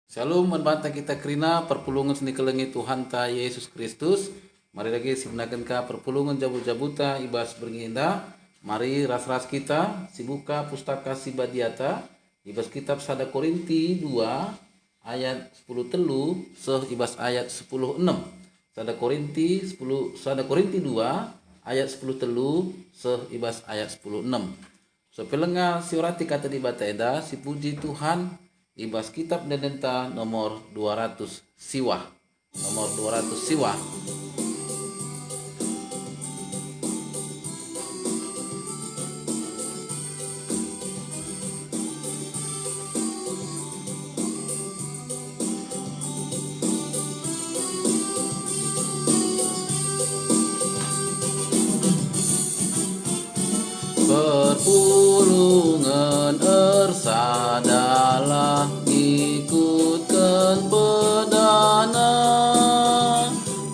Shalom membantah kita kerina perpulungan seni kelengi Tuhan ta Yesus Kristus. Mari lagi sibnakan ka perpulungan jabu-jabuta ibas beringinda. Mari ras-ras kita sibuka pustaka Sibadiata ibas kitab 1 Korinti 2 ayat 10 telu seh ibas ayat 10 6. 1 Korinti 2 ayat 10 telu seh ibas ayat 10 6. So pelenga siorati kata di bataeda si puji Tuhan ibas kitab Dedenta nomor 200 siwah. Nomor 200 siwah. Perpulungan ersadalah ikutkan pedana,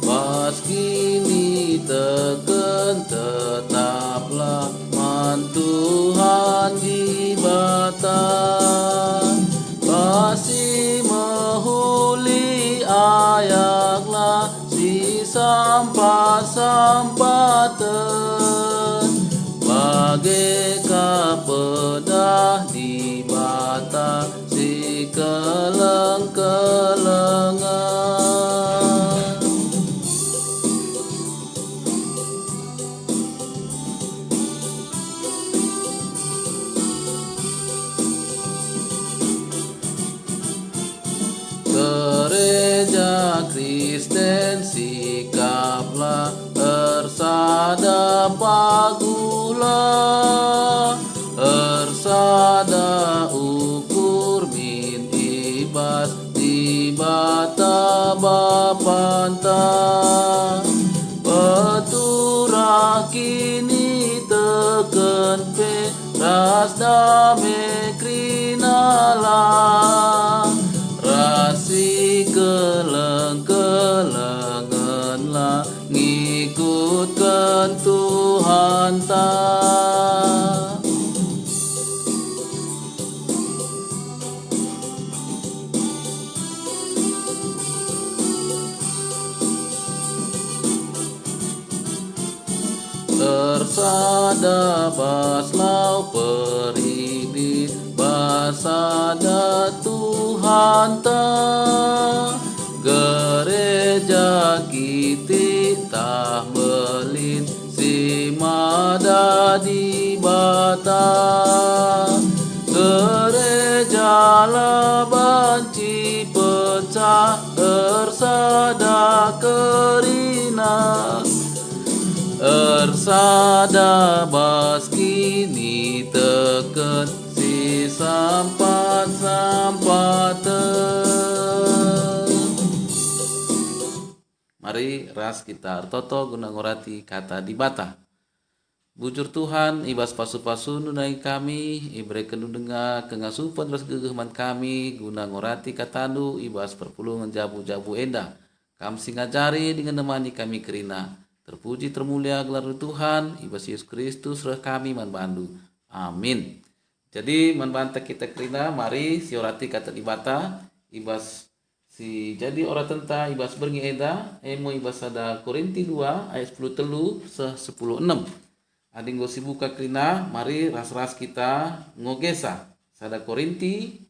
pas kini teken tetaplah man Tuhan di bata, pasti mehuli ayaklah si sampah-sampah bagai kapedah di bata si keleng-kelengan. Gereja Kristen sikaplah ersada pagulah, ersada ukur min ibas di bata bapanta, peturah kini teken pe ras dame krinalah, rasi keleng-kelengan lah ngikutkan Tuhan ta. Tersada baslau peridi basada Tuhan ta, gereja kiti tah melin si mada di bata, gereja la banci pecah ersada kerina, ersada bas kini teken si sampat-sampat. Mari ras kita toto guna ngorati kata di bata. Bujur Tuhan ibas pasu-pasu nunai kami ibre kenundenga kengasupan ras gegeman kami guna ngorati katanu ibas perpulungan jabu-jabu enda. Kam singajari dengan nemani kami kerina. Terpuji termulia gelar Tuhan ibas Yesus Kristus reh kami manbandu. Amin. Jadi manbanta kita kerina mari siorati kata di bata ibas si jadi ora tenta ibas berngi eda emo ibas ada Korinti 2 ayat 10 telu seh 10 6. Adinggo sibuka kerina mari ras-ras kita ngogesa sada Korinti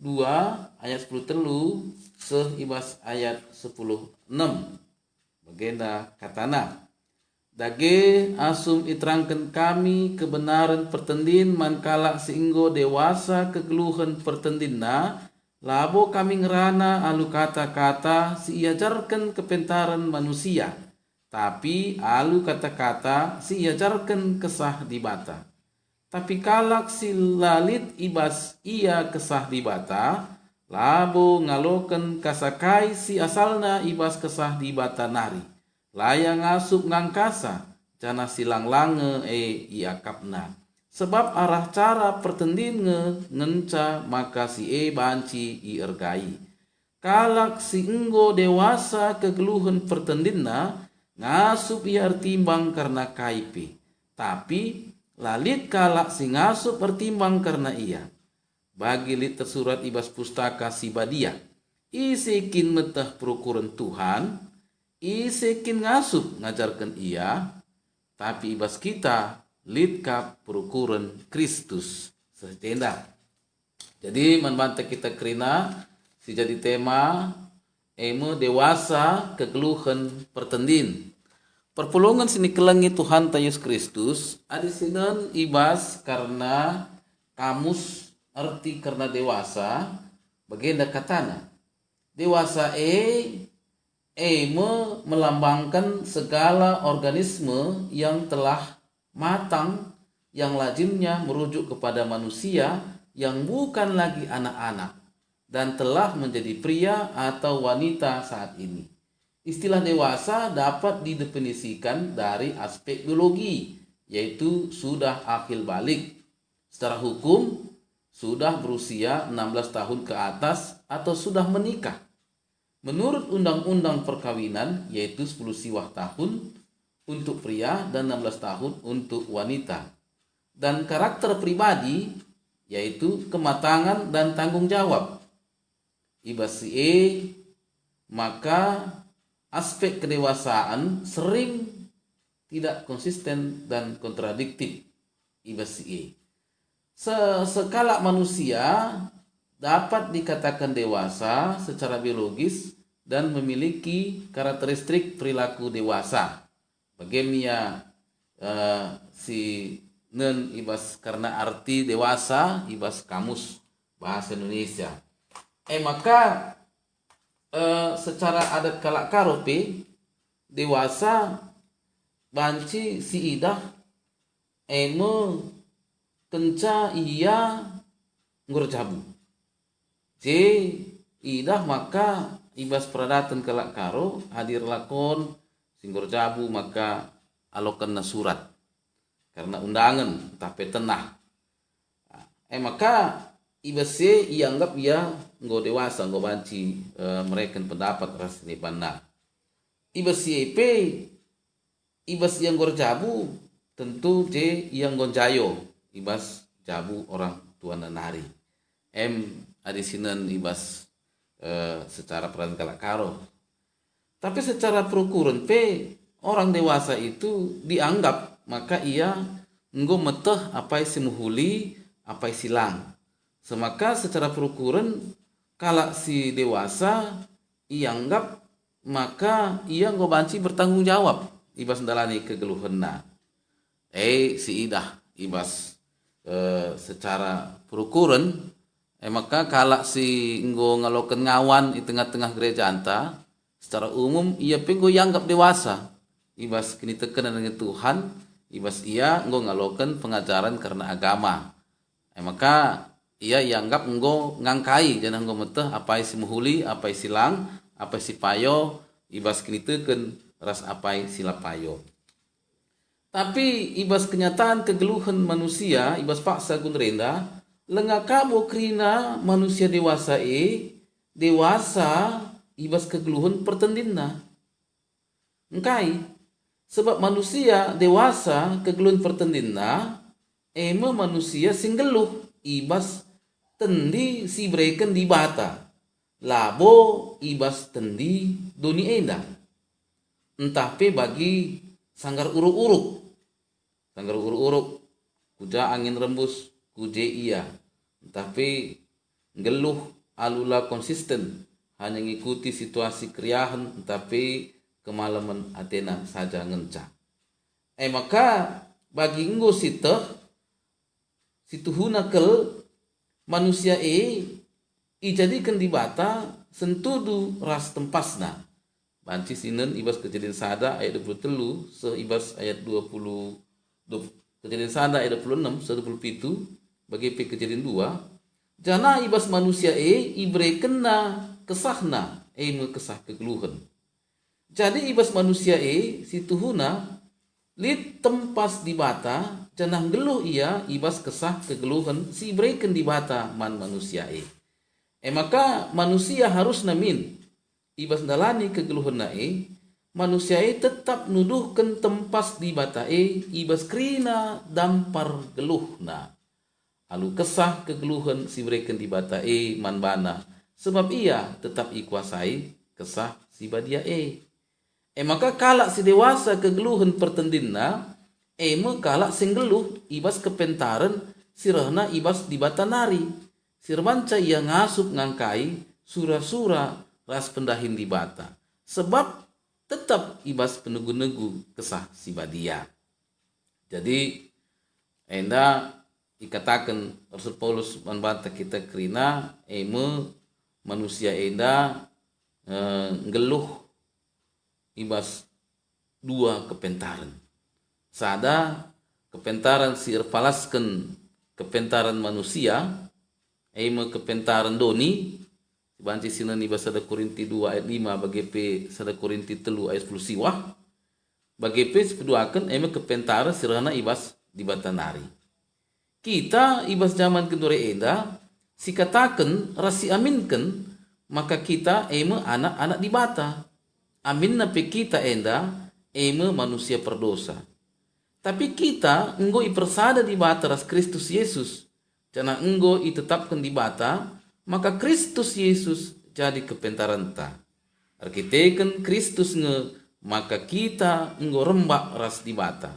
2 ayat 10 telu seh ibas ayat 10 6. Bagenda katana dage asum iterangkan kami kebenaran pertendin mankala singgo dewasa kegeluhan pertendinna labo kami ngerana alu kata-kata si iajarkan kepentaran manusia, tapi alu kata-kata si iajarkan kesah di bata. Tapi kalak si lalit ibas ia kesah di bata, labo ngaloken kasakai si asalna ibas kesah di bata nari. Layang asup ngangkasa, jana silang lange iakapna. Sebab arah cara pertendin ngenca maka si banci iergai. Kalak si enggo dewasa kegeluhan pertendinna ngasup iar timbang karena kaipi. Tapi lalit kalak si ngasup pertimbang karena ia. Bagi lit tersurat ibas pustaka Sibadia isekin metah perukuran Tuhan, isekin ngasup ngajarkan ia, tapi ibas kita litkap perukuran Kristus setenda. Jadi manbanta kita kerina si jadi tema dewasa kegeluhan pertendin. Perpulungan sini kelangi Tuhan ta Yesus Kristus adisinan ibas karena kamus arti karena dewasa bagenda katana. Dewasa melambangkan segala organisme yang telah matang, yang lazimnya merujuk kepada manusia yang bukan lagi anak-anak dan telah menjadi pria atau wanita saat ini. Istilah dewasa dapat didefinisikan dari aspek biologi, yaitu sudah akil balik. Secara hukum, sudah berusia 16 tahun ke atas atau sudah menikah. Menurut Undang-Undang Perkawinan, yaitu 10 siwah tahun untuk pria dan 16 tahun untuk wanita. Dan karakter pribadi, yaitu kematangan dan tanggung jawab. Ibas maka aspek kedewasaan sering tidak konsisten dan kontradiktif. Ibas sekala manusia dapat dikatakan dewasa secara biologis dan memiliki karakteristik perilaku dewasa. Bagaimana si nen ibas karena arti dewasa ibas kamus bahasa Indonesia. Maka secara adat kalak karope dewasa banci si idah kenca ia ngurjabu. Idah maka ibas peradatan kalak karo hadir lakon singgur jabu maka alokan na surat karena undangan tapi tenah. Maka ibas ianggap ia nggo dewasa nggo banci mereka pendapat rasni pandang. Ibas ibas yang gorjabu tentu yang gonjayo ibas jabu orang tua nanari. Adisinan ibas secara peran kalak karo. Tapi secara perukuran orang dewasa itu dianggap maka ia nggo meteh apa isi muhuli apa isi silang. Semaka secara perukuran kalak si dewasa ianggap maka ia nggo banci bertanggung jawab ibas ndalani kegeluhanna. Si idah ibas secara perukuran maka kalak si nggo ngaloken ngawan di tengah-tengah gereja anta secara umum ia penggo ianggap dewasa ibas kini tekanan dengan Tuhan ibas ia nggo ngaloken pengajaran karena agama. Maka ia ianggap nggo ngangkai jangan nggo meteh apa isi muhuli apa isi silang apa isi payo ibas kini teken ras apa sila payo. Tapi ibas kenyataan kegeluhan manusia ibas paksa gunrenda lengakabo krina manusia dewasa dewasa ibas kegeluhan pertendinna. Engkai sebab manusia dewasa kegeluhan pertendinna manusia singgeluh ibas tendi si breken di bata labo ibas tendi doni enda entah pe bagi sanggar uruk-uruk kuja angin rembus kuje iya tapi ngeluh alula konsisten hanya ngikuti situasi kriahan tapi kemalaman Athena saja ngenca. Maka bagi nggo situhuna kel manusia ijadikan di bata sentudu ras tempasna. Banci sinen ibas kejadian sada ayat 23 seibas ayat 20 kejadian sada ayat 26 27 bagi kejadian 2 jana ibas manusia ibre kena kesahna kesah kegeluhan. Jadi ibas manusia situhuna lit tempas di bata janah geluh ia ibas kesah kegeluhan si ibreken di bata man manusia maka manusia harus namin ibas dalani kegeluhan manusia tetap nuduhkan tempas di bata ibas krina dampar geluhna alu kesah kegeluhan si breken di bata man bana sebab ia tetap ikuasai kesah si badia maka kalak si dewasa kegeluhan pertendinna kalak singgeluh ibas kepentaran sirahna ibas di batanari sirmanca ia ngasup ngangkai sura-sura ras pendahin di bata sebab tetap ibas penegu-negu kesah si badia. Jadi enda ikatakan Rasul Paulus membanta kita kerina manusia enda ngeluh ibas dua kepentaran. Sada kepentaran si erpalaskan kepentaran manusia kepentaran doni banci sinan ibas sada Korinti 2 ayat 5 bagi P sada Korinti 3 ayat 10 siwah bagi P sepeduakan kepentaran sirana ibas di batanari. Kita ibas zaman kedua enda si katakan rasi aminkan maka kita anak-anak di bata. Amin napi kita enda manusia perdosa. Tapi kita enggo ipersada di bata ras Kristus Yesus. Jana enggo itetapkan di bata maka Kristus Yesus jadi kepentaran ta. Arkiteken Kristus maka kita enggo rembak ras di bata.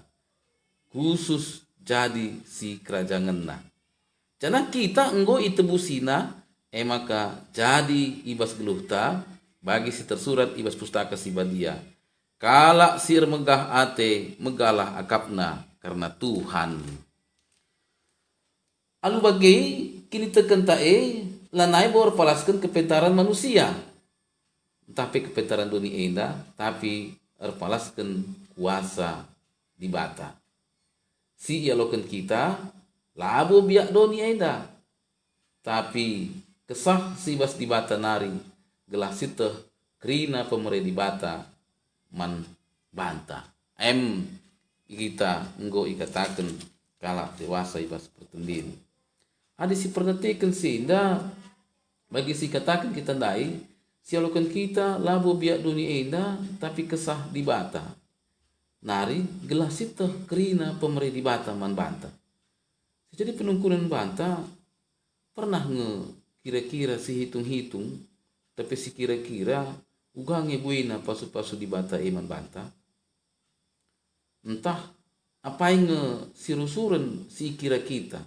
Khusus jadi si kerajaan na. Jana kita enggo itebusina maka jadi ibas geluhta bagi si tersurat ibas pustaka si badia. Kalak sir megah ate megalah akapna karena Tuhan. Alu bagi kini teken lanai bor palaskan kepentaran manusia. Tapi kepentaran dunia enda tapi erpalaskan kuasa di bata. Si ialokan kita labo biak dunia enda. Tapi kesah si bas di bata nari gelah siteh krina pemerintah di bata man banta. Kita enggo ikatakan kalak dewasa ibas pertendin. Ada si pernetikan si indah bagi si katakan kita ndai si alokan kita labo biak dunia indah tapi kesah di bata nari gelah siteh krina pemerintah di bata man banta. Jadi penungkunan banta pernah kira-kira si hitung-hitung tapi si kira-kira ugange buina pasu-pasu di bata iman banta. Entah apa yang sirusuran si kira kita.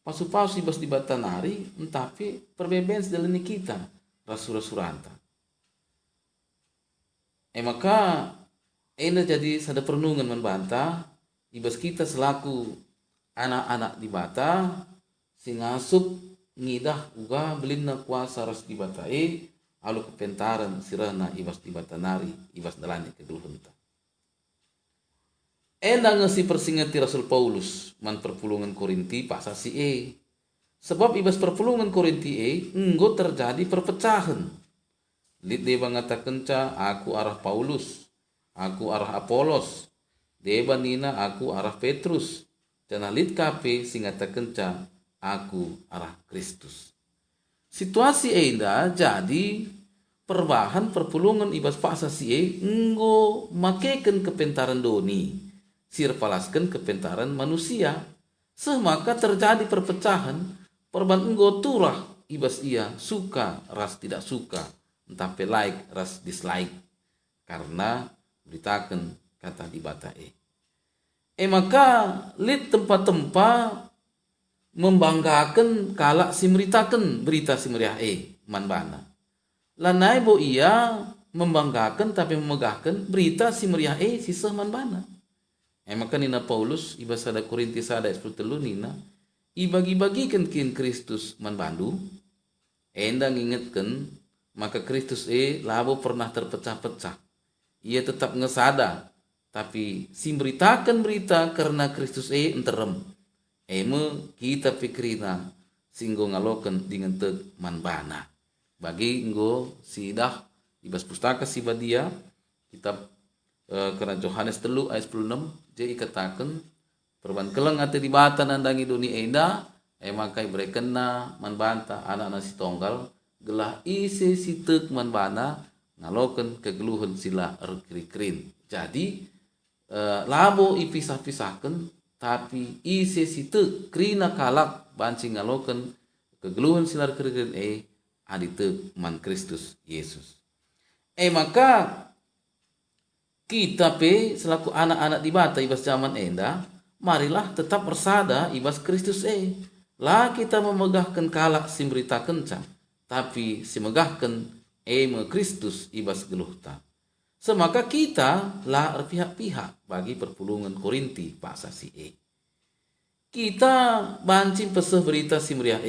Pasu-pasu ibas di bata nari tapi perbeben sedalani kita rasura-suranta. Maka ena jadi sada perenungan membanta ibas kita selaku anak-anak di bata sing ngasup ngidah uga belinna kuasa ras di bata alu kepentaran sirana ibas di bata nari ibas dalani kedulhunta. Enda ngesi persingati Rasul Paulus man perpulungan Korinti pasasi sebab ibas perpulungan Korinti enggo terjadi perpecahan. Lid deba ngatakan ca aku arah Paulus, aku arah Apolos, deba nina aku arah Petrus, dan lid kape singatakan ca aku arah Kristus. Situasi enda jadi perbahan perpulungan ibas pasasi enggo makeken kepentaran doni. Sir palaskan kepentaran manusia. Semaka terjadi perpecahan. Perban enggo turah ibas ia suka ras tidak suka. Tapi like ras dislike. Karena beritakan kata di bata maka lid tempat-tempat membanggakan kalak si meritakan berita si meriah man bana. Lanai bo ia membanggakan tapi memegahkan berita si meriah si man bana. Maka nina Paulus ibas sada Korinti sada 10 nina ibagi-bagikan kin Kristus man bandu enda ngingetkan maka Kristus labo pernah terpecah-pecah ia tetap ngesada tapi si beritakan berita karena Kristus enterem kita pikrina singgo ngaloken dengan teg man bana bagi nggo sidah ibas pustaka si badia kitab karena Yohanes 3 ayat 16 jadi katakan perban keleng ate di bata nandangi dunia enda maka ibrekena man banta anak-anak si tonggal gelah isi si teuk man bana ngaloken kegeluhan sila erkri-krin. Jadi labo ipisah-pisahkan tapi isi si teuk krina kalak banci ngaloken kegeluhan sila erkri-krin adite man Kristus Yesus. Maka kita selaku anak-anak di bata ibas zaman enda, marilah tetap bersada ibas Kristus lah kita memegahkan kalak si berita kencang, tapi si megahkan me Kristus ibas geluhta. Semaka kita lah pihak-pihak bagi perpulungan Korinti paksa si Kita bancing peseh berita si meriah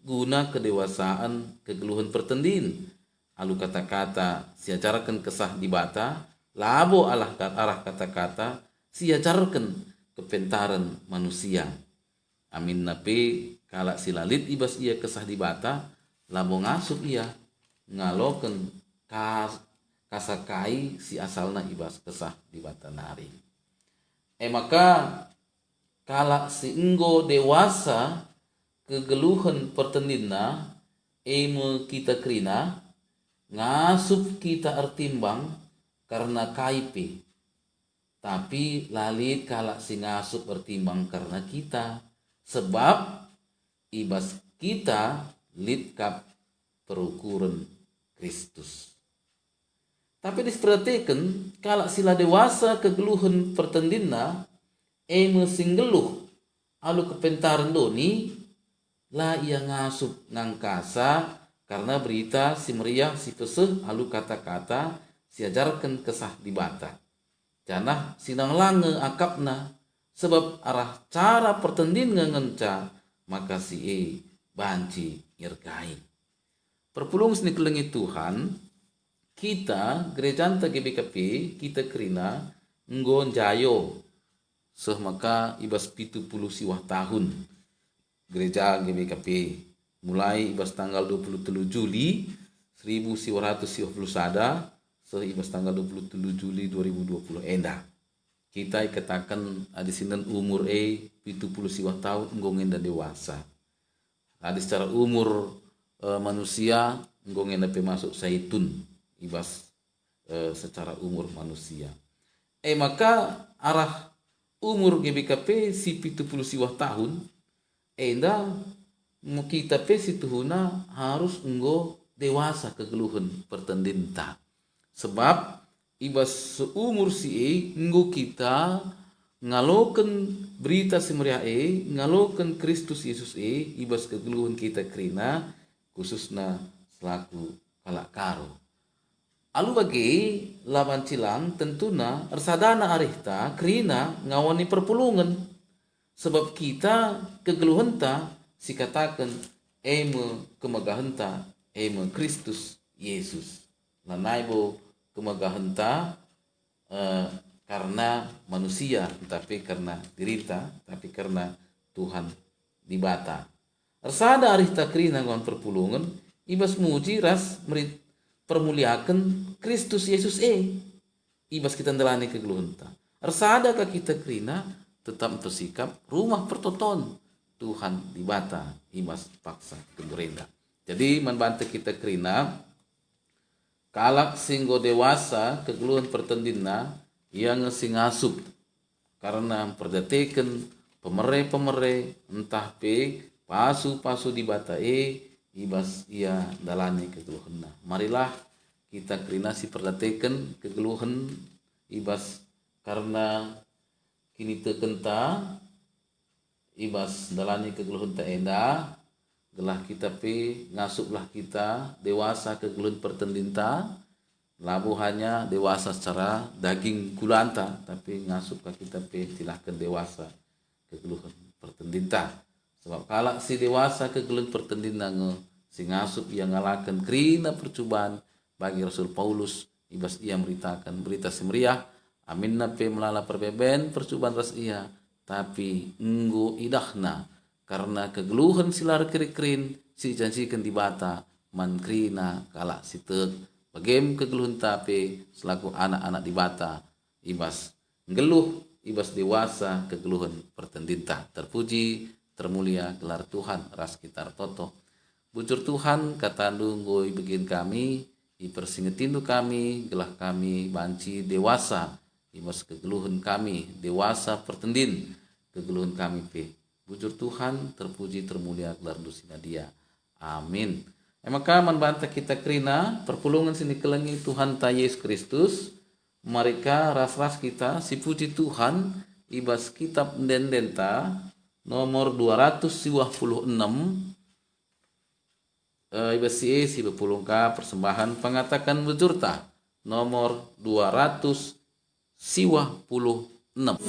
guna kedewasaan kegeluhan pertendin. Alu kata-kata si ajarkan kesah di bata, labo arah kata-kata si ajarkan kepentaran manusia. Amin nape kalak silalit ibas ia kesah di bata, labo ngasup ia ngaloken kasakai si asalna ibas kesah di bata nari. Maka kalak si enggo dewasa kegeluhan pertendina me kita kerina ngasup kita ertimbang karena kaipe, tapi lalit kalak si ngasup ertimbang karena kita, sebab ibas kita litkap perukuran Kristus. Tapi diperhatikan kalak sila dewasa kegeluhan pertendina singgeluh alu kepentaran doni lah ia ngasup ngangkasa karena berita si meriah si peseh alu kata-kata si ajarkan kesah di bata. Janah sinang lange akapna sebab arah cara pertendin ngenca maka si banci irgai. Perpulung seni kelengi Tuhan, kita gereja GBKP kita kerina nggon jayo maka ibas 70 siwah tahun gereja GBKP mulai ibas tanggal 23 Juli 1951 ibas tanggal 27 Juli 2020 enda kita katakan adi sinan umur 70 siwah tahun nggongen dan dewasa. Adi secara umur manusia nggongen pe masuk saitun ibas secara umur manusia. Maka arah umur GBKP si 70 siwah tahun enda kita pe si tuhuna harus enggo dewasa kegeluhan pertendinta. Sebab ibas seumur si enggo kita ngaloken berita si meriah ngaloken Kristus Yesus ibas kegeluhan kita kerina khususna selaku kalak karo. Alu bagi lawan cilang tentuna ersadana arihta kerina ngawani perpulungan. Sebab kita kegeluhenta si katakan eme kemegahenta eme Kristus Yesus. Lanaibo kemegahenta karena manusia tapi karena dirita tapi karena Tuhan di bata. Ersada arihta kerina ngawan perpulungan ibas muji ras merit permuliakan Kristus Yesus ibas kita ndelani kegeluhenta. Ersada ka kita kerina tetap bersikap rumah pertoton Tuhan di bata ibas paksa kegurenda. Jadi membantu kita kerina kalak singgo dewasa kegeluhan pertendina yang ngasup karena perdateken pemere entah pe pasu di bata ibas ia dalani kegeluhanna. Marilah kita kerina si perdateken kegeluhan ibas karena kini tekenta ibas dalani kegeluhan ta enda gelah kita pe ngasuplah kita dewasa kegeluhan pertendinta labu hanya dewasa secara daging kulanta tapi ngasup ka kita pe silahkan dewasa kegeluhan pertendinta. Sebab kalak si dewasa kegeluhan pertendinta si ngasup ia ngalakan kerina percobaan bagi Rasul Paulus ibas ia meritakan berita si meriah amin nape melala perbeben percobaan ras ia tapi enggo idahna karena kegeluhan silar kiri-kirin si janjikan di bata man krina kalak si teg bagem kegeluhan tapi selaku anak-anak di bata ibas ngeluh ibas dewasa kegeluhan pertendinta. Terpuji termulia gelar Tuhan ras kitar toto. Bujur Tuhan kata nunggoi begin kami ipersingetindu kami gelah kami banci dewasa ibas kegeluhan kami dewasa pertendin kegeluhan kami pe. Bujur Tuhan terpuji termulia gelar dusina dia. Amin. Maka membantah kita kerina perpulungan sini kelengi Tuhan ta Yesus Kristus. Mereka ras-ras kita si puji Tuhan ibas kitab dendenta nomor 256 ibas si bepulungka persembahan pengatakan bejurta nomor 256.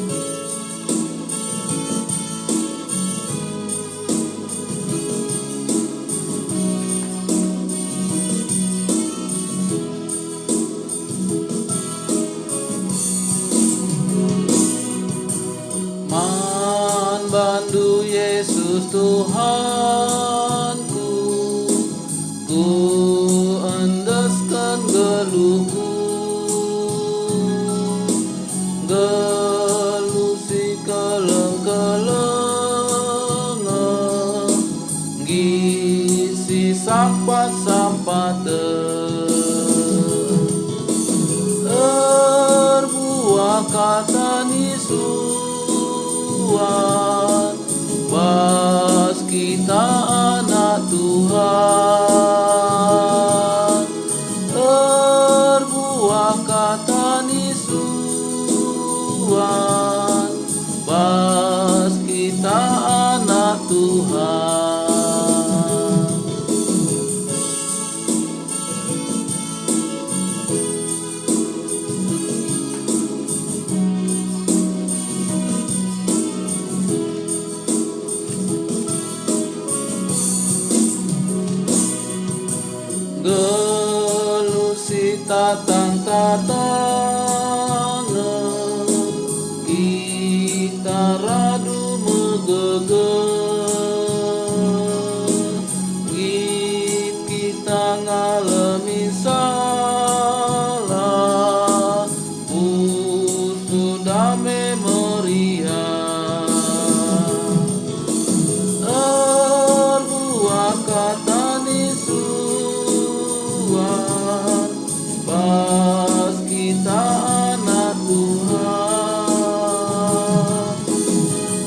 Bandu Yesus Tuhanku, ku endaskan geluhku, geluh si keleng-kelengan, gisi sampat-sampat terbuah kata nisuan, pas kita anak Tuhan, terbuah kata nisuan, pas kita anak Tuhan. Geluh si tatang-tatangan, kita radu megeger, kita ngalami salah, sudah memoria, terbuah kata pas kita anak Tuhan,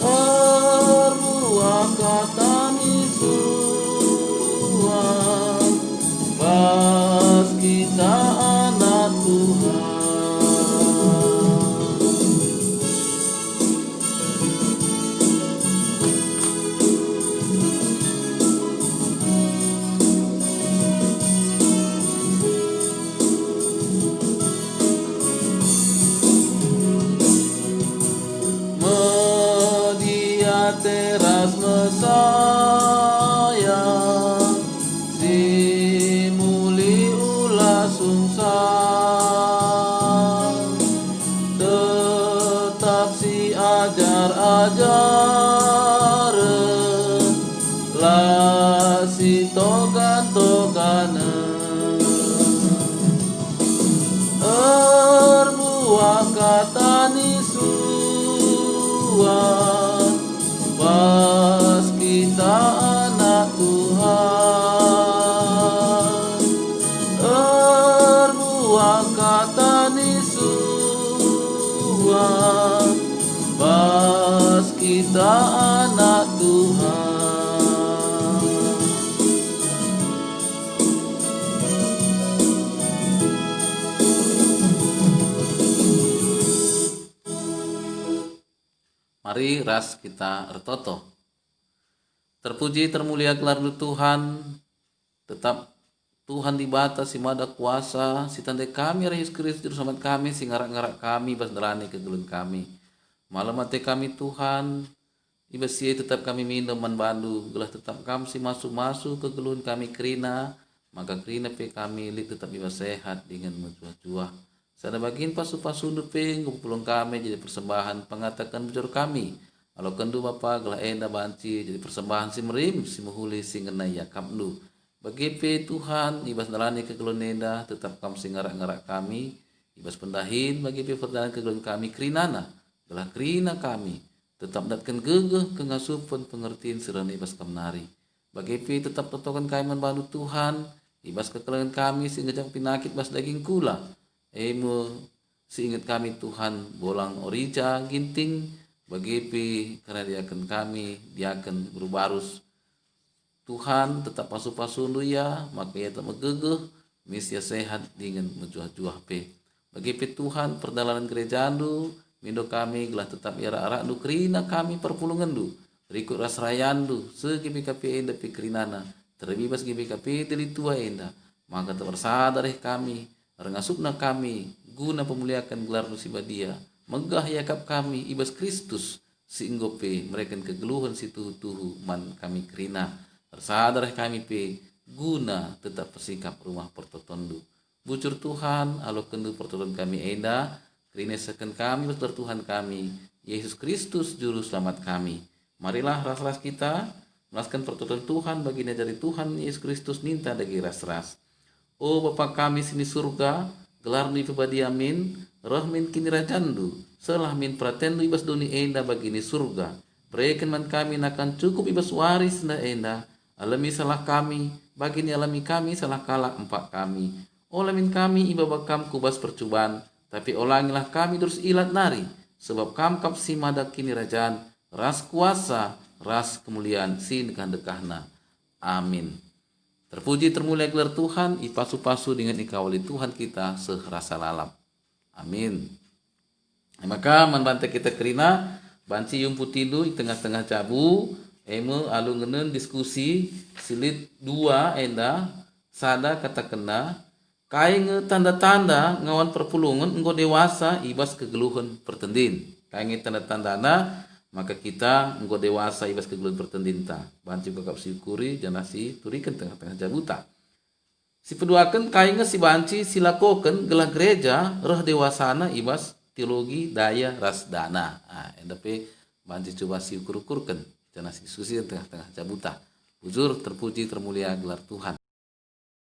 terbuah kata nisuan, pas kita anak Tuhan. Teras mesayang, si muli ulah sungsang, tetap si ajar-ajaran, lah si togan-toganan, terbuah kata nisuan, pas kita anak Tuhan, terbuah kata nisuan, pas kita anak Tuhan. Mari ras kita ertoto. Terpuji termulia gelar Tuhan, tetap Tuhan dibatasi mada kuasa, si tanda kami Yesus Kristus selamat kami, si ngarak-ngarak kami basdelani kegelun kami. Malam mati kami Tuhan, ibasi tetap kami minum bandu, gelah tetap kami si masuk-masuk kegelun kami kerina, maka kerina pe kami li tetap ibas sehat dengan menjuah-juah. Sada bagian pasu-pasu nuping kumpulung kami jadi persembahan pengatakan bujur kami. Kalau kendu bapa gelah enda banci jadi persembahan si merim si muhuli si ngenai yakamdu. Bagi pe Tuhan ibas nalani kegelun enda tetap kami si ngarak-ngarak kami. Ibas pendahin bagi pe perdahan kegelun kami kerinana. Gelah kerina kami tetap datkan gegeh kengasupan pengertian serana ibas kamnari. Bagi pe tetap totokan kami membantu Tuhan. Ibas kekelangan kami si ngejang pinakit bas daging kula. Emo seingat kami Tuhan bolang orija ginting bagepi karena diakan kami diakan berubarus Tuhan tetap pasu-pasu ya, maka ia tetap megegeh, misia sehat dengan menjuah-juah pe. Bagi pe Tuhan perdalanan gereja andu, mindo kami gelah tetap arak du kerina kami perpulungan du. Rikut ras rayandu, segibi kapi enda pikrinana, terbebas gibi kapi dari tua enda. Maka tetap bersadar kami, rengasupna kami, guna pemuliakan gelar nu sibadia. Megah yakap kami, ibas Kristus, si inggope, mereka kegeluhan si tuhu-tuhu man kami kerina. Tersadar kami pe guna tetap bersikap rumah pertotondu. Bujur Tuhan, alo kendu pertoton kami enda, krinesakan kami betul Tuhan kami, Yesus Kristus juru selamat kami. Marilah ras-ras kita, melaskan pertoton Tuhan baginya dari Tuhan Yesus Kristus ninta dagi ras-ras. O Bapa kami sini surga, gelar ni pebadi amin, rahmin kini rajandu, selah min pratendu ibas doni enda bagini surga. Berikan man kami akan cukup ibas waris na enda, alami salah kami, bagini alami kami salah kalah empat kami. Olamin kami iba bakam kubas percubaan, tapi olangilah kami terus ilat nari, sebab kam kap si madak kini rajaan, ras kuasa, ras kemuliaan sin dekahna. Amin. Terpuji termulia gelar Tuhan, ipasu-pasu dengan ikawali Tuhan kita serasa lalap. Amin. Maka manbante kita kerina, banci yumputidu di tengah-tengah cabu, emu alu ngenen diskusi silit dua enda sada kata kena kai nge tanda-tanda ngawan perpulungan enggo dewasa ibas kegeluhan pertendin kai nge tanda-tandana maka kita enggo dewasa ibas kegeluhan pertendin ta banci kakap syukuri jana si turikan tengah-tengah jabuta si peduakan kai nge si banci silakoken gelah gereja reh dewasana ibas teologi daya rasdana enda pe banci coba si ukur-ukurkan jana diskusi tengah-tengah jabuta. Bujur terpuji termulia gelar Tuhan.